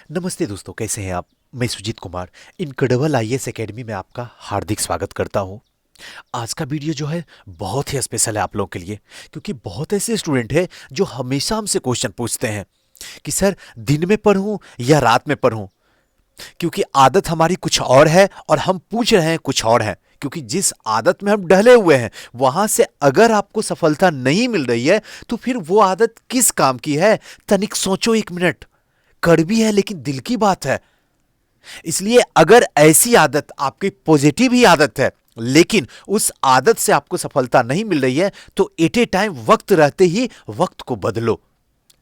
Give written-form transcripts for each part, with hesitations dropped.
नमस्ते दोस्तों, कैसे हैं आप? मैं Sujeet Kumar incredible IAS academy में आपका हार्दिक स्वागत करता हूं। आज का वीडियो जो है बहुत ही स्पेशल है आप लोगों के लिए, क्योंकि बहुत ऐसे स्टूडेंट हैं जो हमेशा हमसे क्वेश्चन पूछते हैं कि सर दिन में पढूं या रात में पढूं, क्योंकि आदत हमारी कुछ और है और हम पूछ रहे हैं कुछ और है। क्योंकि जिस आदत में हम ढले हुए हैं वहां से अगर आपको सफलता नहीं मिल रही है तो फिर वो आदत किस काम की है? तनिक सोचो एक मिनट। कड़वी है लेकिन दिल की बात है। इसलिए अगर ऐसी आदत आपकी पॉजिटिव ही आदत है लेकिन उस आदत से आपको सफलता नहीं मिल रही है तो एट ए टाइम वक्त रहते ही वक्त को बदलो,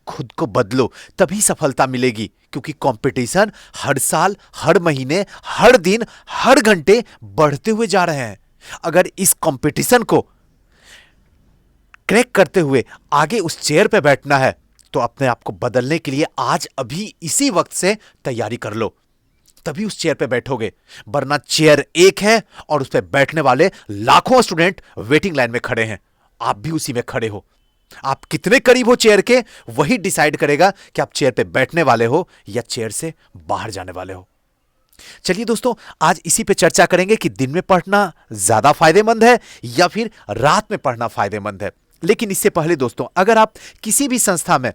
खुद को बदलो, तभी सफलता मिलेगी। क्योंकि कंपटीशन हर साल, हर महीने, हर दिन, हर घंटे बढ़ते हुए जा रहे हैं। अगर इस कंपटीशन को क्रैक करते हुए आगे उस चेयर पे बैठना है तो अपने आप को बदलने के लिए आज अभी इसी वक्त से तैयारी कर लो, तभी उस चेयर पे बैठोगे। वरना चेयर एक है और उस पे बैठने वाले लाखों स्टूडेंट वेटिंग लाइन में खड़े हैं, आप भी उसी में खड़े हो। आप कितने करीब हो चेयर के, वही डिसाइड करेगा कि आप चेयर पे बैठने वाले हो या चेयर से बाहर जाने वाले हो। चलिए दोस्तों, आज इसी पे चर्चा करेंगे कि दिन में पढ़ना ज्यादा फायदेमंद है या फिर रात में पढ़ना फायदेमंद है। लेकिन इससे पहले दोस्तों, अगर आप किसी भी संस्था में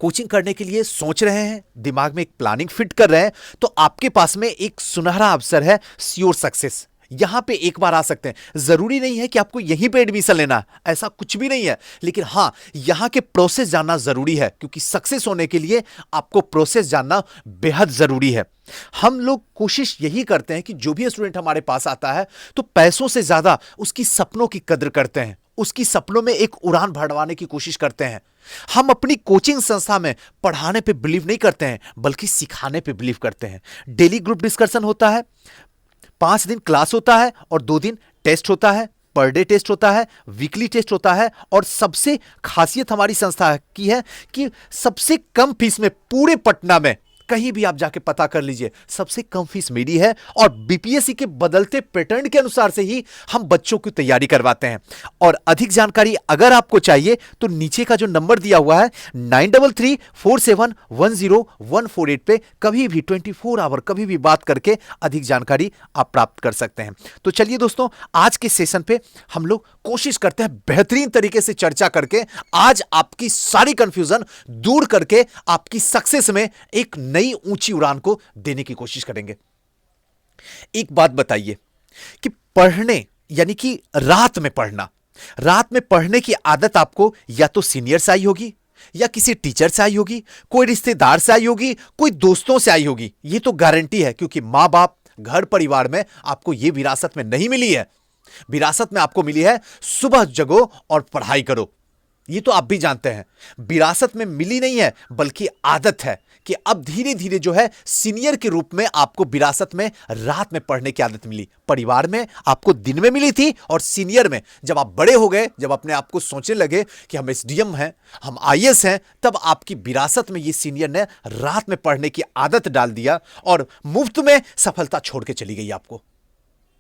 कोचिंग करने के लिए सोच रहे हैं, दिमाग में एक प्लानिंग फिट कर रहे हैं, तो आपके पास में एक सुनहरा अवसर है श्योर सक्सेस। यहां पे एक बार आ सकते हैं। जरूरी नहीं है कि आपको यहीं पे एडमिशन लेना है, ऐसा कुछ भी नहीं है। लेकिन हां, यहां के प्रोसेस जानना जरूरी है, क्योंकि सक्सेस होने के लिए आपको प्रोसेस जानना बेहद जरूरी है। हम लोग कोशिश यही करते हैं कि जो भी स्टूडेंट हमारे पास आता है तो पैसों से ज्यादा उसकी सपनों की कद्र करते हैं, उसकी सपनों में एक उड़ान भरवाने की कोशिश करते हैं। हम अपनी कोचिंग संस्था में पढ़ाने पे बिलीव नहीं करते हैं, बल्कि सिखाने पे बिलीव करते हैं। डेली ग्रुप डिस्कशन होता है, 5 दिन क्लास होता है और 2 दिन टेस्ट होता है। पर डे टेस्ट होता है, वीकली टेस्ट होता है। और सबसे खासियत हमारी संस्था की है कि सबसे कम फीस में पूरे पटना में कहीं भी आप जाके पता कर लीजिए, सबसे कम फीस मेरी है। और बीपीएससी के बदलते पैटर्न के अनुसार से ही हम बच्चों की तैयारी करवाते हैं। और अधिक जानकारी अगर आपको चाहिए तो नीचे का जो नंबर दिया हुआ है 9334710148 पे कभी भी 24 आवर कभी भी बात करके अधिक जानकारी आप प्राप्त कर सकते हैं। तो चलिए दोस्तों, आज के सेशन पे हम लोग कोशिश करते हैं बेहतरीन तरीके से चर्चा करके आज आपकी सारी कंफ्यूजन दूर करके आपकी सक्सेस में एक नई ऊंची उड़ान को देने की कोशिश करेंगे। एक बात बताइए कि पढ़ने यानी कि रात में पढ़ने की आदत आपको या तो सीनियर से आई होगी, या किसी टीचर से आई होगी, कोई रिश्तेदार से आई होगी, कोई दोस्तों से आई होगी। यह तो गारंटी है, क्योंकि मां बाप, घर परिवार में आपको यह विरासत में नहीं मिली है। विरासत में आपको मिली है सुबह जगो और पढ़ाई करो। ये तो आप भी जानते हैं। विरासत में मिली नहीं है, बल्कि आदत है कि अब धीरे धीरे जो है सीनियर के रूप में आपको विरासत में रात में पढ़ने की आदत मिली। परिवार में आपको दिन में मिली थी और सीनियर में जब आप बड़े हो गए, जब अपने आप को सोचने लगे कि हम एसडीएम हैं, हम आईएएस हैं, तब आपकी विरासत में ये सीनियर ने रात में पढ़ने की आदत डाल दिया और मुफ्त में सफलता छोड़ के चली गई आपको।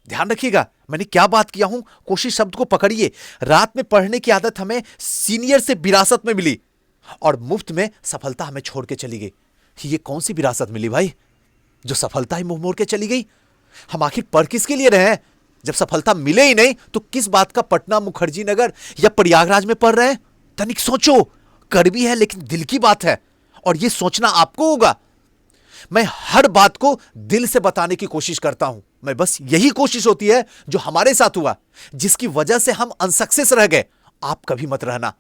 ध्यान रखिएगा, मैंने क्या बात किया हूं, कोशिश शब्द को पकड़िए। रात में पढ़ने की आदत हमें सीनियर से विरासत में मिली और मुफ्त में सफलता हमें छोड़ के चली गई। ये कौन सी विरासत मिली भाई, जो सफलता ही मुंह मोड़ के चली गई? हम आखिर पढ़ किसके लिए रहे हैं? जब सफलता मिले ही नहीं तो किस बात का पटना, मुखर्जी नगर या प्रयागराज में पढ़ रहे हैं? तनिक सोचो। कड़वी है लेकिन दिल की बात है, और यह सोचना आपको होगा। मैं हर बात को दिल से बताने की कोशिश करता हूं। मैं बस यही कोशिश होती है जो हमारे साथ हुआ, जिसकी वजह से हम अनसक्सेस रह गए। आप कभी मत रहना।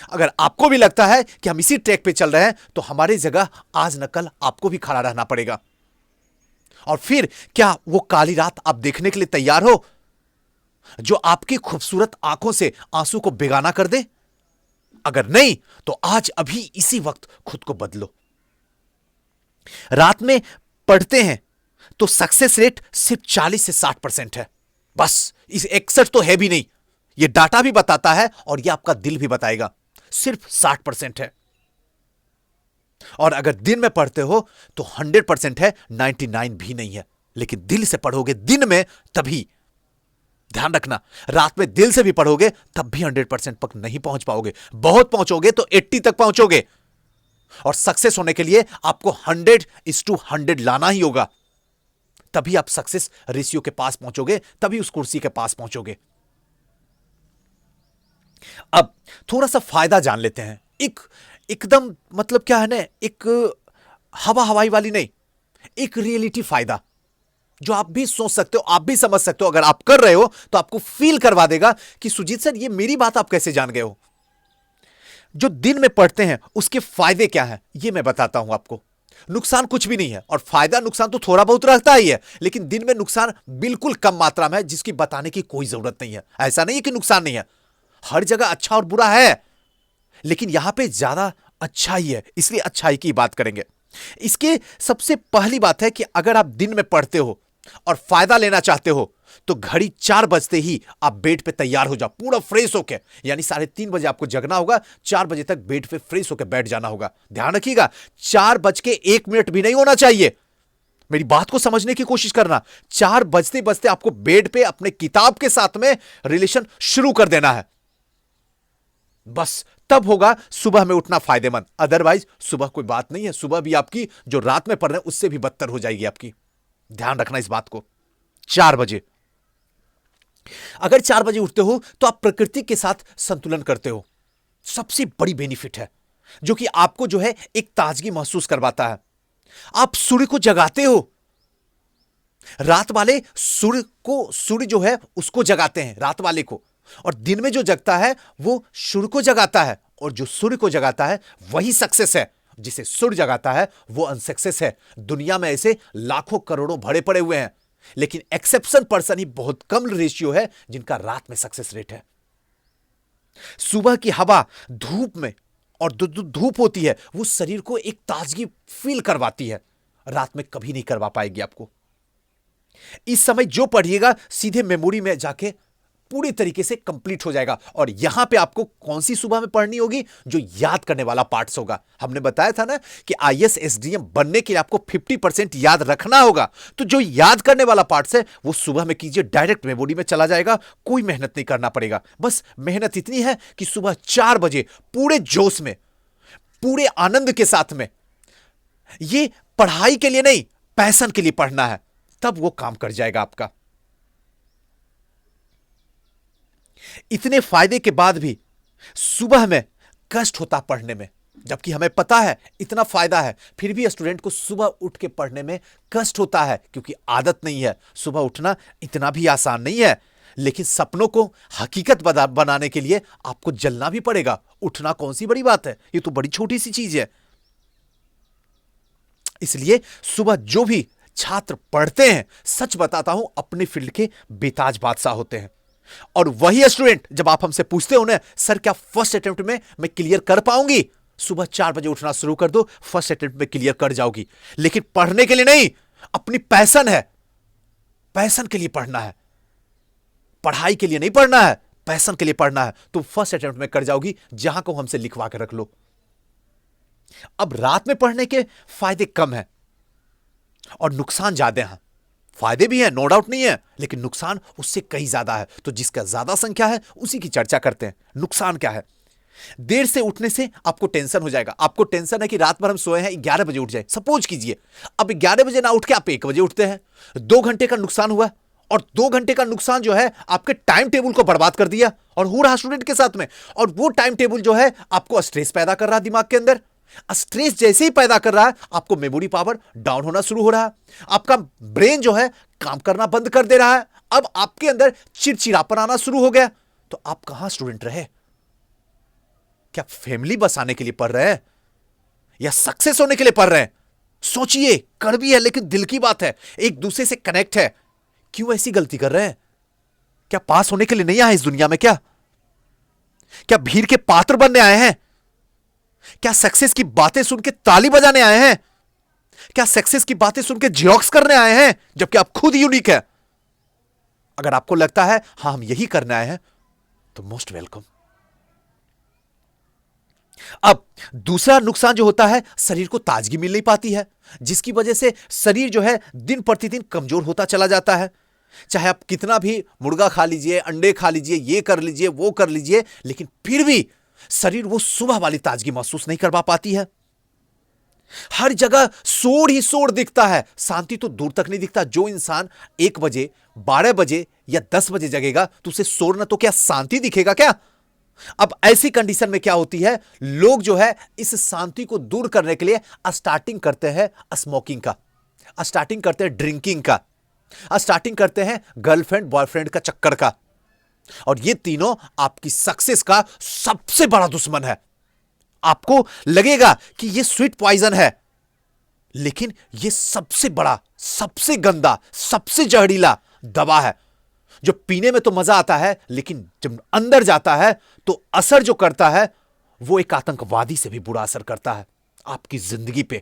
अगर आपको भी लगता है कि हम इसी ट्रैक पे चल रहे हैं तो हमारी जगह आज न कल आपको भी खड़ा रहना पड़ेगा। और फिर क्या वो काली रात आप देखने के लिए तैयार हो जो आपकी खूबसूरत आंखों से आंसू को बेगाना कर दे? अगर नहीं तो आज अभी इसी वक्त खुद को बदलो। रात में पढ़ते हैं तो सक्सेस रेट सिर्फ 40 से 60% है। बस इस 61 तो है भी नहीं। यह डाटा भी बताता है और यह आपका दिल भी बताएगा, सिर्फ 60% है। और अगर दिन में पढ़ते हो तो 100% है, 99 भी नहीं है। लेकिन दिल से पढ़ोगे दिन में तभी। ध्यान रखना, रात में दिल से भी पढ़ोगे तब भी 100% तक नहीं पहुंच पाओगे। बहुत पहुंचोगे तो 80 तक पहुंचोगे। और सक्सेस होने के लिए आपको 100:100 लाना ही होगा। तभी आप सक्सेस रेशियो के पास पहुंचोगे, तभी उस कुर्सी के पास पहुंचोगे। अब थोड़ा सा फायदा जान लेते हैं। एकदम मतलब क्या है ना, एक हवा हवाई वाली नहीं, एक रियलिटी फायदा जो आप भी सोच सकते हो, आप भी समझ सकते हो। अगर आप कर रहे हो तो आपको फील करवा देगा कि सुजीत सर, ये मेरी बात आप कैसे जान गए हो। जो दिन में पढ़ते हैं उसके फायदे क्या हैं, ये मैं बताता हूं आपको। नुकसान कुछ भी नहीं है, और फायदा नुकसान तो थोड़ा बहुत रहता ही है, लेकिन दिन में नुकसान बिल्कुल कम मात्रा में है, जिसकी बताने की कोई जरूरत नहीं है। ऐसा नहीं है कि नुकसान नहीं है, हर जगह अच्छा और बुरा है, लेकिन यहां पे ज्यादा अच्छाई है, इसलिए अच्छाई की बात करेंगे। इसके सबसे पहली बात है कि अगर आप दिन में पढ़ते हो और फायदा लेना चाहते हो तो घड़ी 4 बजते ही आप बेड पे तैयार हो जाओ, पूरा फ्रेश होके। यानी 3:30 बजे आपको जगना होगा, 4 बजे तक बेड पे फ्रेश होकर बैठ जाना होगा। ध्यान रखिएगा, 4:01 भी नहीं होना चाहिए। मेरी बात को समझने की कोशिश करना। 4 बजते बजते आपको बेड पे अपने किताब के साथ में रिलेशन शुरू कर देना है, बस तब होगा सुबह में उठना फायदेमंद। अदरवाइज सुबह कोई बात नहीं है, सुबह भी आपकी जो रात में पढ़ रहे हैं उससे भी बदतर हो जाएगी आपकी। ध्यान रखना इस बात को। 4 बजे, अगर 4 बजे उठते हो तो आप प्रकृति के साथ संतुलन करते हो, सबसे बड़ी बेनिफिट है, जो कि आपको जो है एक ताजगी महसूस करवाता है। आप सूर्य को जगाते हो। रात वाले सूर्य जो है उसको जगाते हैं, रात वाले को, और दिन में जो जगता है वो सूर्य को जगाता है, और जो सूर्य को जगाता है वही सक्सेस है। जिसे सूर्य जगाता है वो अनसक्सेस है। दुनिया में ऐसे लाखों करोड़ों भरे पड़े हुए हैं, लेकिन एक्सेप्शन पर्सन ही बहुत कम रेशियो है जिनका रात में सक्सेस रेट है। सुबह की हवा धूप में, और धूप होती है वो शरीर को एक ताजगी फील करवाती है, रात में कभी नहीं करवा पाएगी आपको। इस समय जो पढ़िएगा सीधे मेमोरी में जाके पूरी तरीके से कंप्लीट हो जाएगा। और यहां पे आपको कौन सी सुबह में पढ़नी होगी, जो याद करने वाला पार्ट्स होगा। हमने बताया था ना कि आईएएस एसडीएम बनने के लिए आपको 50% याद रखना होगा, तो जो याद करने वाला पार्ट्स है वो सुबह में कीजिए, डायरेक्ट मेमोरी में चला जाएगा, कोई मेहनत नहीं करना पड़ेगा। बस मेहनत इतनी है कि सुबह 4 बजे पूरे जोश में, पूरे आनंद के साथ में, ये पढ़ाई के लिए नहीं पैशन के लिए पढ़ना है, तब वो काम कर जाएगा आपका। इतने फायदे के बाद भी सुबह में कष्ट होता पढ़ने में, जबकि हमें पता है इतना फायदा है, फिर भी स्टूडेंट को सुबह उठ के पढ़ने में कष्ट होता है, क्योंकि आदत नहीं है। सुबह उठना इतना भी आसान नहीं है, लेकिन सपनों को हकीकत बनाने के लिए आपको जलना भी पड़ेगा। उठना कौन सी बड़ी बात है, ये तो बड़ी छोटी सी चीज है। इसलिए सुबह जो भी छात्र पढ़ते हैं, सच बताता हूं, अपने फील्ड के बेताज बादशाह होते हैं। और वही स्टूडेंट, जब आप हमसे पूछते हो ना, सर क्या फर्स्ट अटेम्प्ट में मैं क्लियर कर पाऊंगी, सुबह 4 बजे उठना शुरू कर दो, फर्स्ट अटेम्प्ट में क्लियर कर जाओगी। लेकिन पढ़ने के लिए नहीं, अपनी पैशन है, पैशन के लिए पढ़ना है, पढ़ाई के लिए नहीं पढ़ना है, पैशन के लिए पढ़ना है, तो फर्स्ट अटेम्प्ट में कर जाओगी, जहां को हमसे लिखवा कर रख लो। अब रात में पढ़ने के फायदे कम है और नुकसान ज्यादा हैं। फायदे भी हैं, नो डाउट नहीं है, लेकिन नुकसान उससे कहीं ज्यादा है। तो जिसका ज्यादा संख्या है उसी की चर्चा करते हैं। नुकसान क्या है? देर से उठने से आपको टेंशन हो जाएगा। आपको टेंशन है कि रात भर हम सोए हैं, 11 बजे उठ जाए, सपोज कीजिए। अब 11 बजे ना उठ के आप 1 बजे उठते हैं, 2 घंटे का नुकसान हुआ। और 2 घंटे का नुकसान जो है आपके टाइम टेबल को बर्बाद कर दिया, और हो रहा स्टूडेंट के साथ में। और वो टाइम टेबल जो है आपको स्ट्रेस पैदा कर रहा है दिमाग के अंदर। स्ट्रेस जैसे ही पैदा कर रहा है, आपको मेमोरी पावर डाउन होना शुरू हो रहा है, आपका ब्रेन जो है काम करना बंद कर दे रहा है। अब आपके अंदर चिड़चिड़ापन आना शुरू हो गया। तो आप कहां स्टूडेंट रहे? क्या फैमिली बसाने के लिए पढ़ रहे हैं या सक्सेस होने के लिए पढ़ रहे हैं? सोचिए, कड़वी है लेकिन दिल की बात है, एक दूसरे से कनेक्ट है। क्यों ऐसी गलती कर रहे हैं? क्या पास होने के लिए नहीं आए इस दुनिया में? क्या भीड़ के पात्र बनने आए हैं? क्या सक्सेस की बातें सुन के ताली बजाने आए हैं? क्या सक्सेस की बातें सुन के जिरोक्स करने आए हैं, जबकि आप खुद यूनिक है? अगर आपको लगता है हां हम यही करने आए हैं, तो मोस्ट वेलकम। अब दूसरा नुकसान जो होता है, शरीर को ताजगी मिल नहीं पाती है, जिसकी वजह से शरीर जो है दिन प्रतिदिन कमजोर होता चला जाता है। चाहे आप कितना भी मुर्गा खा लीजिए, अंडे खा लीजिए, ये कर लीजिए, वो कर लीजिए, लेकिन फिर भी शरीर वो सुबह वाली ताजगी महसूस नहीं कर पाती है। हर जगह शोर ही शोर दिखता है, शांति तो दूर तक नहीं दिखता। जो इंसान 1 बजे, 12 बजे या 10 बजे जगेगा तो उसे शोर ना तो क्या शांति दिखेगा क्या? अब ऐसी कंडीशन में क्या होती है, लोग जो है इस शांति को दूर करने के लिए स्टार्टिंग करते हैं स्मोकिंग का, स्टार्टिंग करते हैं ड्रिंकिंग का, स्टार्टिंग करते हैं गर्लफ्रेंड बॉयफ्रेंड का चक्कर का। और ये तीनों आपकी सक्सेस का सबसे बड़ा दुश्मन है। आपको लगेगा कि ये स्वीट पॉइजन है, लेकिन ये सबसे बड़ा, सबसे गंदा, सबसे जहरीला दवा है, जो पीने में तो मजा आता है लेकिन जब अंदर जाता है तो असर जो करता है वो एक आतंकवादी से भी बुरा असर करता है आपकी जिंदगी पे।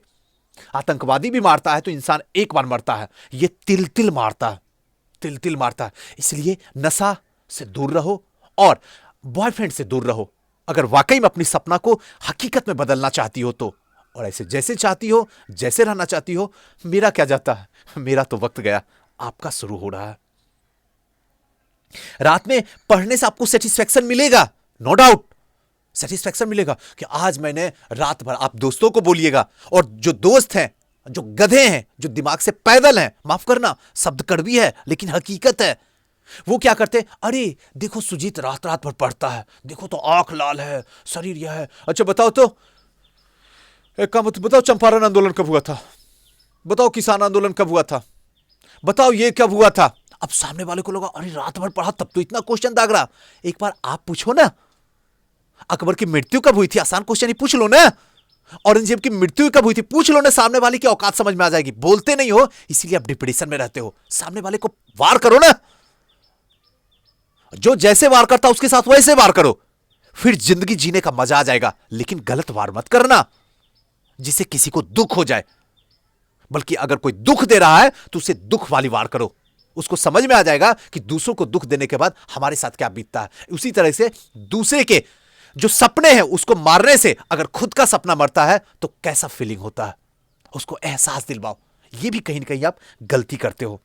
आतंकवादी भी मारता है तो इंसान एक बार मरता है, ये तिल तिल मारता है, तिल तिल मारता है। इसलिए नशा से दूर रहो और बॉयफ्रेंड से दूर रहो, अगर वाकई में अपनी सपना को हकीकत में बदलना चाहती हो तो। और ऐसे जैसे चाहती हो, जैसे रहना चाहती हो, मेरा क्या जाता है, मेरा तो वक्त गया, आपका शुरू हो रहा है। रात में पढ़ने से आपको सेटिस्फेक्शन मिलेगा, नो डाउट सेटिस्फेक्शन मिलेगा कि आज मैंने रात भर, आप दोस्तों को बोलिएगा, और जो दोस्त हैं, जो गधे हैं, जो दिमाग से पैदल हैं, माफ करना शब्द कड़वी है लेकिन हकीकत है, वो क्या करते, अरे देखो सुजीत रात रात भर पढ़ता है, देखो तो आंख लाल है, शरीर यह है। अच्छा बताओ तो, एक काम बताओ, चंपारण आंदोलन कब हुआ था? बताओ किसान आंदोलन कब हुआ था? बताओ ये कब हुआ था? अब सामने वाले को लगा अरे रात भर पढ़ा तब तो इतना क्वेश्चन दाग रहा। एक बार आप पूछो ना, अकबर की मृत्यु कब हुई थी, आसान क्वेश्चन ही पूछ लो ना। औरंगजेब की मृत्यु कब हुई थी, पूछ लो ना, सामने वाले की औकात समझ में आ जाएगी। बोलते नहीं हो इसीलिए आप डिप्रेशन में रहते हो। सामने वाले को वार करो ना, जो जैसे वार करता उसके साथ वैसे वार करो, फिर जिंदगी जीने का मजा आ जाएगा। लेकिन गलत वार मत करना जिससे किसी को दुख हो जाए, बल्कि अगर कोई दुख दे रहा है तो उसे दुख वाली वार करो, उसको समझ में आ जाएगा कि दूसरों को दुख देने के बाद हमारे साथ क्या बीतता है। उसी तरह से दूसरे के जो सपने हैं उसको मारने से अगर खुद का सपना मरता है तो कैसा फीलिंग होता है, उसको एहसास दिलवाओ। यह भी कहीं ना कहीं आप गलती करते हो।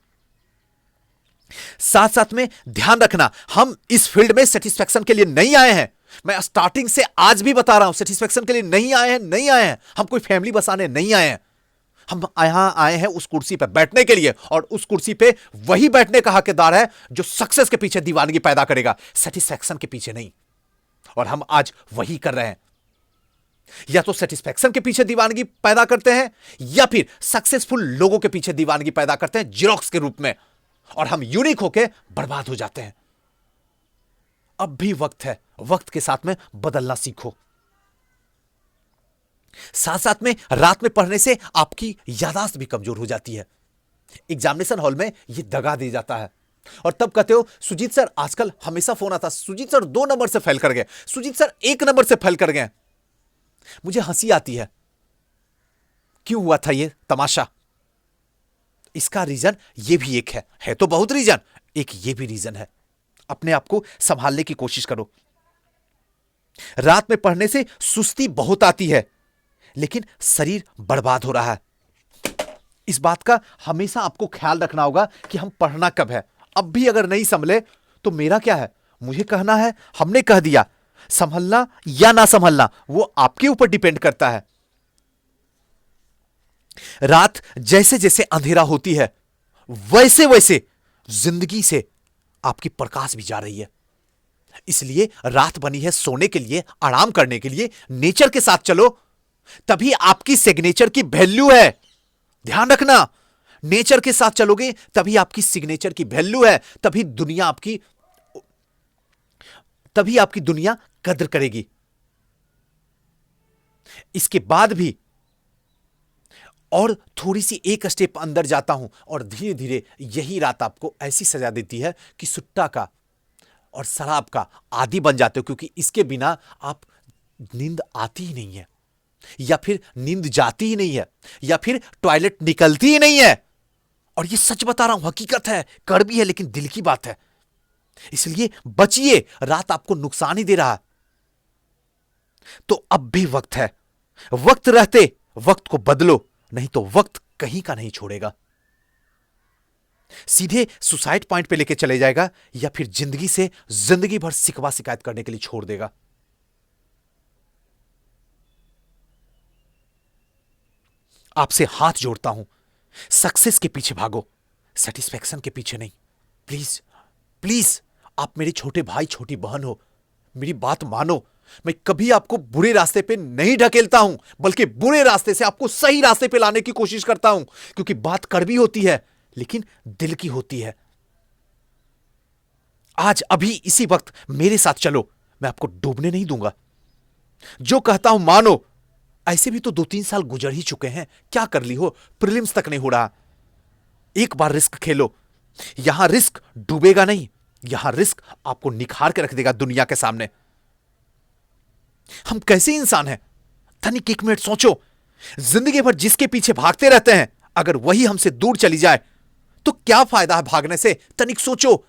साथ साथ में ध्यान रखना, हम इस फील्ड में सेटिस्फेक्शन के लिए नहीं आए हैं। मैं स्टार्टिंग से आज भी बता रहा हूं, सेटिस्फेक्शन के लिए नहीं आए हैं, नहीं आए हैं। हम कोई फैमिली बसाने नहीं आए हैं, हम यहां आए हैं उस कुर्सी पर बैठने के लिए, और उस कुर्सी पे वही बैठने का हकदार है जो सक्सेस के पीछे दीवानगी पैदा करेगा, सेटिस्फेक्शन के पीछे नहीं। और हम आज वही कर रहे हैं, या तो सेटिस्फेक्शन के पीछे दीवानगी पैदा करते हैं या फिर सक्सेसफुल लोगों के पीछे दीवानगी पैदा करते हैं जिरोक्स के रूप में, और हम यूनिक होके बर्बाद हो जाते हैं। अब भी वक्त है, वक्त के साथ में बदलना सीखो। साथ साथ में रात में पढ़ने से आपकी याददाश्त भी कमजोर हो जाती है। एग्जामिनेशन हॉल में यह दगा दी जाता है, और तब कहते हो सुजीत सर, आजकल हमेशा फोन आता, सुजीत सर 2 नंबर से फेल कर गए, सुजीत सर 1 नंबर से फेल कर गए। मुझे हंसी आती है, क्यों हुआ था ये तमाशा? इसका रीजन ये भी एक है तो बहुत रीजन, एक ये भी रीजन है। अपने आप को संभालने की कोशिश करो। रात में पढ़ने से सुस्ती बहुत आती है, लेकिन शरीर बर्बाद हो रहा है। इस बात का हमेशा आपको ख्याल रखना होगा कि हम पढ़ना कब है। अब भी अगर नहीं संभले तो मेरा क्या है, मुझे कहना है, हमने कह दिया। संभलना या ना संभलना वो आपके ऊपर डिपेंड करता है। रात जैसे जैसे अंधेरा होती है वैसे वैसे जिंदगी से आपकी प्रकाश भी जा रही है। इसलिए रात बनी है सोने के लिए, आराम करने के लिए। नेचर के साथ चलो, तभी आपकी सिग्नेचर की वैल्यू है। ध्यान रखना, नेचर के साथ चलोगे तभी आपकी सिग्नेचर की वैल्यू है, तभी आपकी दुनिया कद्र करेगी। इसके बाद भी और थोड़ी सी एक स्टेप अंदर जाता हूं और धीरे धीरे यही रात आपको ऐसी सजा देती है कि सुट्टा का और शराब का आदी बन जाते हो, क्योंकि इसके बिना आप नींद आती ही नहीं है, या फिर नींद जाती ही नहीं है, या फिर टॉयलेट निकलती ही नहीं है। और ये सच बता रहा हूं, हकीकत है, कड़वी है लेकिन दिल की बात है। इसलिए बचिए, रात आपको नुकसान ही दे रहा है। तो अब भी वक्त है, वक्त रहते वक्त को बदलो, नहीं तो वक्त कहीं का नहीं छोड़ेगा। सीधे सुसाइड पॉइंट पे लेके चले जाएगा, या फिर जिंदगी से जिंदगी भर शिकवा शिकायत करने के लिए छोड़ देगा। आपसे हाथ जोड़ता हूं, सक्सेस के पीछे भागो, सेटिस्फैक्शन के पीछे नहीं। प्लीज प्लीज, आप मेरे छोटे भाई छोटी बहन हो, मेरी बात मानो। मैं कभी आपको बुरे रास्ते पे नहीं ढकेलता हूं, बल्कि बुरे रास्ते से आपको सही रास्ते पे लाने की कोशिश करता हूं, क्योंकि बात कड़वी होती है लेकिन दिल की होती है। आज अभी इसी वक्त मेरे साथ चलो, मैं आपको डूबने नहीं दूंगा। जो कहता हूं मानो। ऐसे भी तो 2-3 साल गुजर ही चुके हैं, क्या कर ली हो, प्रीलिम्स तक नहीं हो रहा। एक बार रिस्क खेलो। यहां रिस्क डूबेगा नहीं, यहां रिस्क आपको निखार के रख देगा दुनिया के सामने। हम कैसे इंसान हैं, तनिक एक मिनट सोचो। जिंदगी भर जिसके पीछे भागते रहते हैं, अगर वही हमसे दूर चली जाए तो क्या फायदा है भागने से। तनिक सोचो।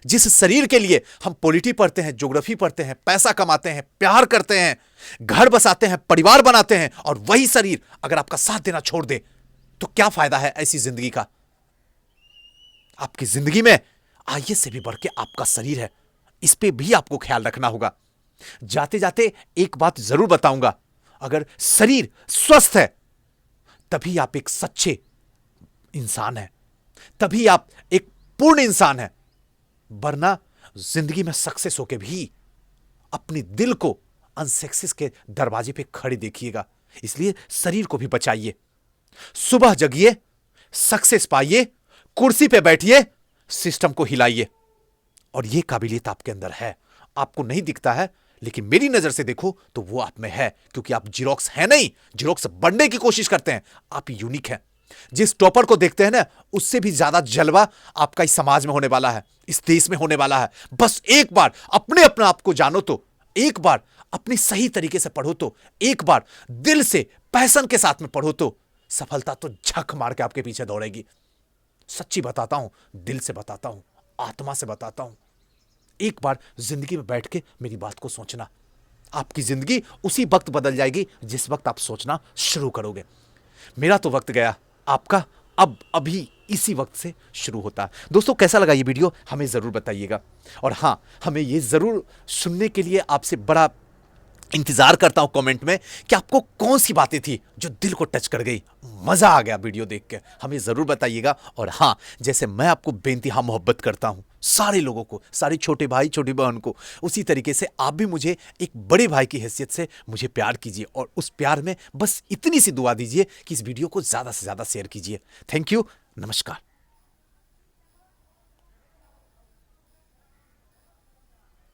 जिस शरीर के लिए हम पॉलिटी पढ़ते हैं, ज्योग्राफी पढ़ते हैं, पैसा कमाते हैं, प्यार करते हैं, घर बसाते हैं, परिवार बनाते हैं, और वही शरीर अगर आपका साथ देना छोड़ दे तो क्या फायदा है ऐसी जिंदगी का। आपकी जिंदगी में आईएएस से भी बढ़ के आपका शरीर है, इस पे भी आपको ख्याल रखना होगा। जाते जाते एक बात जरूर बताऊंगा, अगर शरीर स्वस्थ है तभी आप एक सच्चे इंसान हैं, तभी आप एक पूर्ण इंसान हैं। वरना जिंदगी में सक्सेस होके भी अपने दिल को अनसक्सेस के दरवाजे पे खड़े देखिएगा। इसलिए शरीर को भी बचाइए। सुबह जगिए, सक्सेस पाइए, कुर्सी पे बैठिए, सिस्टम को हिलाइए। और यह काबिलियत आपके अंदर है, आपको नहीं दिखता है, लेकिन मेरी नजर से देखो तो वो आप में है, क्योंकि आप जीरोक्स है नहीं, जीरोक्स बनने की कोशिश करते हैं। आप यूनिक हैं। जिस टॉपर को देखते हैं ना, उससे भी ज्यादा जलवा आपका इस समाज में होने वाला है, इस देश में होने वाला है। बस एक बार अपने आप को जानो तो, एक बार अपनी सही तरीके से पढ़ो तो, एक बार दिल से पैशन के साथ में पढ़ो तो सफलता तो झक मार के आपके पीछे दौड़ेगी। सच्ची बताता हूं, दिल से बताता हूं, आत्मा से बताता हूं। एक बार जिंदगी में बैठ के मेरी बात को सोचना, आपकी जिंदगी उसी वक्त बदल जाएगी जिस वक्त आप सोचना शुरू करोगे। मेरा तो वक्त गया, आपका अब अभी इसी वक्त से शुरू होता है। दोस्तों, कैसा लगा ये वीडियो हमें जरूर बताइएगा। और हां, हमें ये जरूर सुनने के लिए आपसे बड़ा इंतजार करता हूं कमेंट में कि आपको कौन सी बातें थी जो दिल को टच कर गई, मजा आ गया वीडियो देख के, हमें जरूर बताइएगा। और हां, जैसे मैं आपको बेइंतहा मोहब्बत करता हूं सारे लोगों को, सारे छोटे भाई छोटी बहन को, उसी तरीके से आप भी मुझे एक बड़े भाई की हैसियत से मुझे प्यार कीजिए। और उस प्यार में बस इतनी सी दुआ दीजिए कि इस वीडियो को ज्यादा से ज्यादा शेयर कीजिए। थैंक यू, नमस्कार।